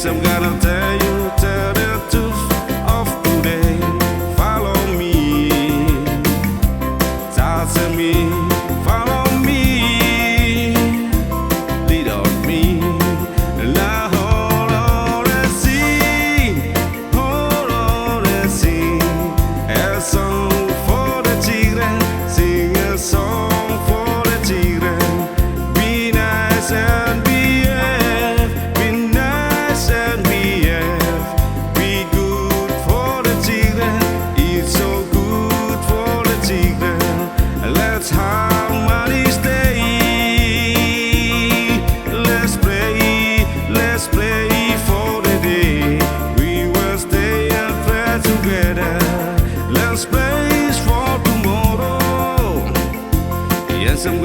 Yes, I'm gonna tell the truth of today. Follow me, talk to me, follow me, lead on me. Now hold on and sing a song for the children, sing a song for the children. Be nice and behave, be nice and behave, be good for the children. It's so good for the children. Let's have money stay. Let's play for the day. We will stay and play together. Let's play for tomorrow. Yes, I'm